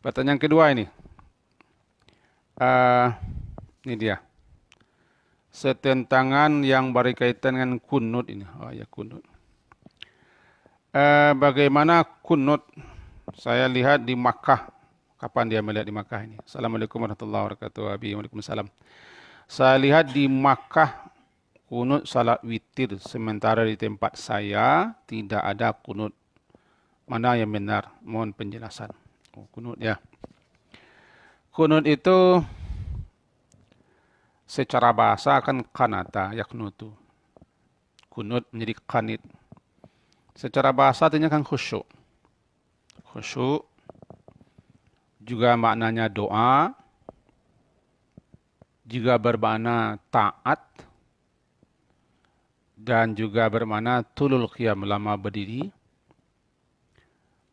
Pertanyaan kedua ini. Eh, ini dia. Setentangan yang berkaitan dengan kunut ini. Oh ya, kunut. Bagaimana kunut? Saya lihat di Makkah. Kapan dia melihat di Makkah ini? Assalamualaikum warahmatullahi wabarakatuh. Waalaikumsalam. Saya lihat di Makkah kunut salat witir. Sementara di tempat saya tidak ada kunut. Mana yang benar? Mohon penjelasan. Oh, kunut ya. Kunut itu secara bahasa akan kanata yaknutu. Kunut menjadi kanit. Secara bahasa artinya kan khusyuk. Khusyuk juga maknanya doa, juga bermakna taat, dan juga bermakna tulul qiyam, lama berdiri.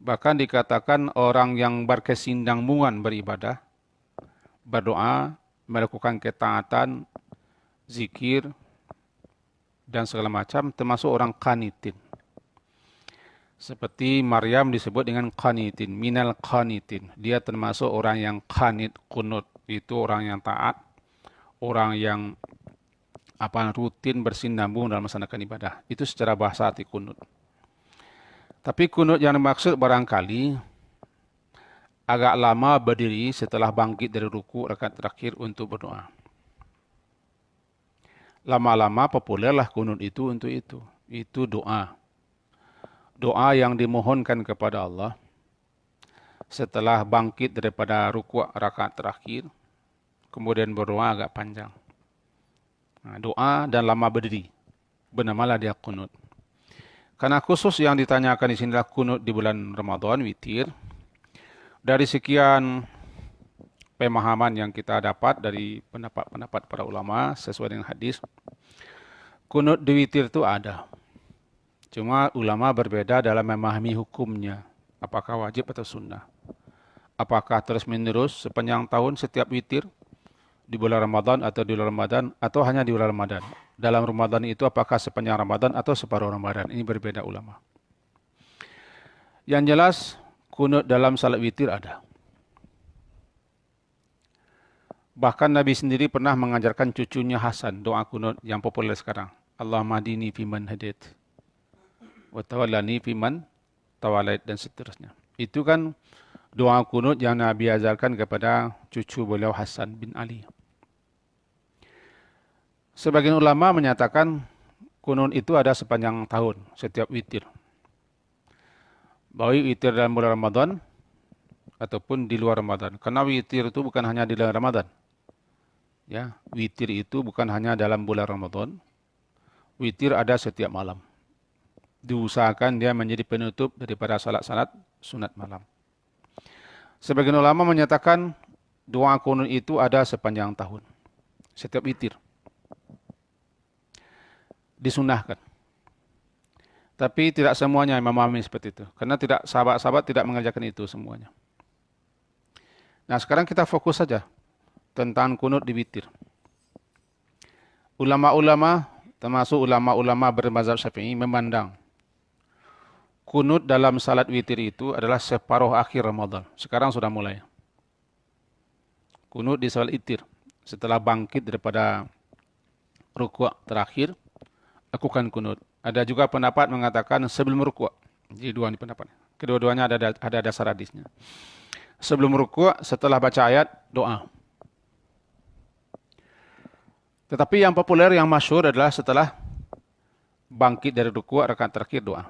Bahkan dikatakan orang yang berkesinambungan beribadah, berdoa, melakukan ketaatan, zikir, dan segala macam, termasuk orang qanitin. Seperti Maryam disebut dengan qanitin, minal qanitin. Dia termasuk orang yang qanit, kunut. Itu orang yang taat, orang yang rutin bersinambung dalam melaksanakan ibadah. Itu secara bahasa arti kunut. Tapi kunut yang dimaksud barangkali agak lama berdiri setelah bangkit dari ruku rakaat terakhir untuk berdoa. Lama-lama populerlah kunut itu untuk itu. Itu doa. Doa yang dimohonkan kepada Allah setelah bangkit daripada ruku' rakaat terakhir, kemudian berdoa agak panjang. Nah, doa dan lama berdiri, bernamalah dia kunut. Karena khusus yang ditanyakan di sini adalah kunut di bulan Ramadan, witir. Dari sekian pemahaman yang kita dapat dari pendapat-pendapat para ulama sesuai dengan hadis, kunut di witir itu ada. Cuma ulama berbeda dalam memahami hukumnya. Apakah wajib atau sunnah. Apakah terus menerus sepanjang tahun setiap witir di bulan Ramadan atau di luar Ramadan atau hanya di bulan Ramadan. Dalam Ramadan itu apakah sepanjang Ramadan atau separuh Ramadan. Ini berbeda ulama. Yang jelas kunut dalam salat witir ada. Bahkan Nabi sendiri pernah mengajarkan cucunya Hasan doa kunut yang populer sekarang. Allahumma hadini fiman hadait. Wa tawallani fiman tawallait, dan seterusnya. Itu kan doa kunut yang Nabi ajarkan kepada cucu beliau Hasan bin Ali. Sebagian ulama menyatakan kunut itu ada sepanjang tahun, setiap witir. Baik witir dalam bulan Ramadan ataupun di luar Ramadan. Karena witir itu bukan hanya di dalam Ramadan. Ya, witir itu bukan hanya dalam bulan Ramadan. Witir ada setiap malam. Diusahakan dia menjadi penutup daripada salat-salat sunat malam. Sebagian ulama menyatakan doa kunut itu ada sepanjang tahun. Setiap witir. Disunahkan. Tapi tidak semuanya memahami seperti itu. Karena sahabat-sahabat tidak mengajarkan itu semuanya. Nah, sekarang kita fokus saja tentang kunut di witir. Ulama-ulama, termasuk ulama-ulama bermazhab Syafi'i, memandang kunut dalam salat witir itu adalah separuh akhir Ramadan. Sekarang sudah mulai. Kunut di salat witir. Setelah bangkit daripada rukuk terakhir, lakukan kunut. Ada juga pendapat mengatakan sebelum rukuk. Jadi dua ini pendapat. Kedua-duanya ada dasar hadisnya. Sebelum rukuk, setelah baca ayat, doa. Tetapi yang populer, yang masyhur adalah setelah bangkit dari rukuk rakaat terakhir doa.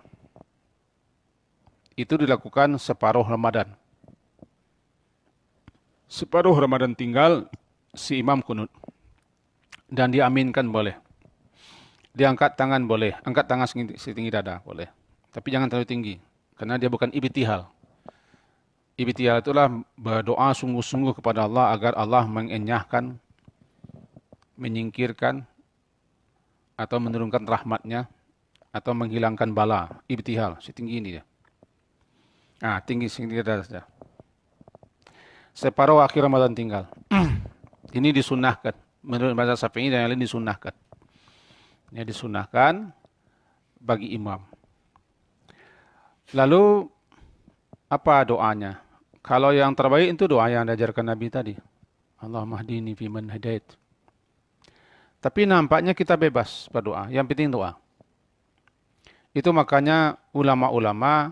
Itu dilakukan separuh Ramadan. Separuh Ramadan tinggal, si imam kunut. Dan diaminkan boleh. Diangkat tangan boleh. Angkat tangan setinggi dada boleh. Tapi jangan terlalu tinggi. Karena dia bukan ibtihal. Ibtihal itulah berdoa sungguh-sungguh kepada Allah agar Allah mengenyahkan, menyingkirkan, atau menurunkan rahmatnya, atau menghilangkan bala. Ibtihal, setinggi ini dia. Tinggi dada saja. Separuh akhir Ramadan tinggal. Ini disunahkan. Menurut mazhab Syafi'i dan yang lain disunahkan. Ini disunahkan bagi imam. Lalu apa doanya? Kalau yang terbaik itu doa yang diajarkan Nabi tadi. Allahumma hdini fiman hadait. Tapi nampaknya kita bebas berdoa. Yang penting doa. Itu makanya ulama-ulama,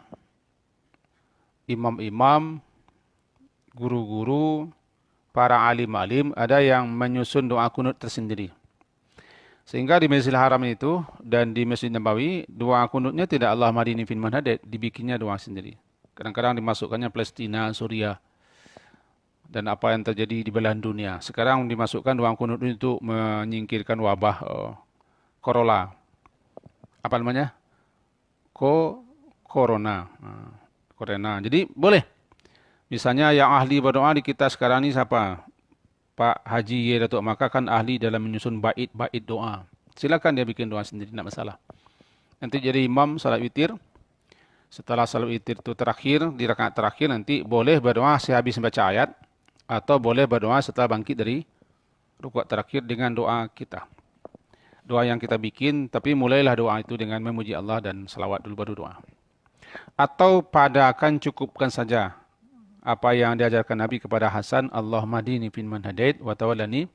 imam-imam, guru-guru, para alim-alim ada yang menyusun doa kunut tersendiri. Sehingga di Masjidil Haram itu dan di Masjid Nabawi, doa kunutnya tidak Allahumma hdini fiman hadait, dibikinnya doa sendiri. Kadang-kadang dimasukkannya Palestina, Suriah, dan apa yang terjadi di belahan dunia. Sekarang dimasukkan doa kunut untuk menyingkirkan wabah Corona. Apa namanya? Corona. Corona. Jadi boleh. Misalnya yang ahli berdoa di kita sekarang ini siapa? Pak Haji Ye Datuk Maka kan ahli dalam menyusun bait-bait doa. Silakan dia bikin doa sendiri, tidak masalah. Nanti jadi imam salat witir. Setelah salat witir itu terakhir, di rakaat terakhir nanti boleh berdoa sehabis membaca ayat. Atau boleh berdoa setelah bangkit dari rukuk terakhir dengan doa kita. Doa yang kita bikin, tapi mulailah doa itu dengan memuji Allah dan salawat dulu baru doa. Atau padakan cukupkan saja apa yang diajarkan Nabi kepada Hasan, Allahumma hdini fiman hadait wa tawallani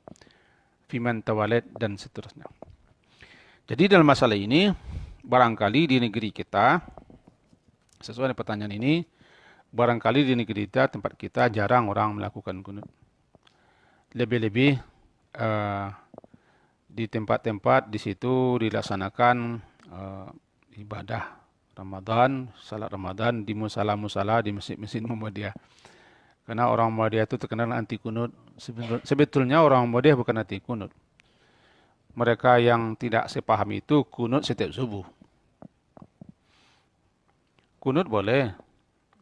fiman tawallait dan seterusnya. Jadi dalam masalah ini, barangkali di negeri kita, sesuai dengan pertanyaan ini, barangkali di negeri kita, tempat kita jarang orang melakukan kunut. Lebih-lebih di tempat-tempat di situ dilaksanakan ibadah Ramadan, salat Ramadan di musala-musala, di masjid-masjid Muhammadiyah. Karena orang Muhammadiyah itu terkenal anti kunut. Sebetulnya orang Muhammadiyah bukan anti kunut. Mereka yang tidak sepaham itu kunut setiap subuh. Kunut boleh.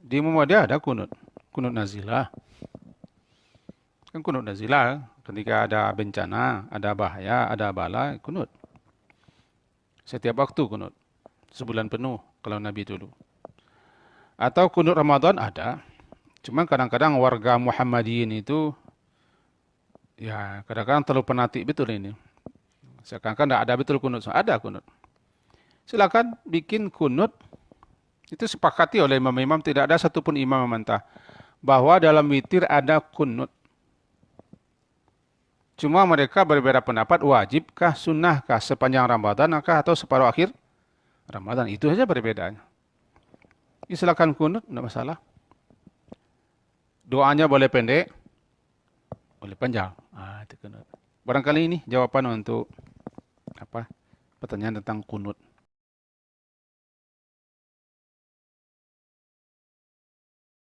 Di Muhammadiyah ada kunut. Kunut nazilah. Kan kunut nazilah. Ketika ada bencana, ada bahaya, ada bala, kunut. Setiap waktu kunut. Sebulan penuh kalau Nabi dulu. Atau kunut Ramadan ada. Cuma kadang-kadang warga Muhammadiyin itu ya kadang-kadang terlalu penatik betul ini. Seakan-akan tidak ada betul kunut. Ada kunut. Silakan bikin kunut. Itu sepakati oleh imam-imam. Tidak ada satupun imam membantah bahwa dalam witir ada kunut. Cuma mereka berbeda pendapat, wajibkah, sunnahkah sepanjang Ramadan atau separuh akhir Ramadan. Itu saja perbedaannya. Silakan kunut, tidak masalah. Doanya boleh pendek, boleh panjang. Itu kunut. Barangkali ini jawaban untuk pertanyaan tentang kunut.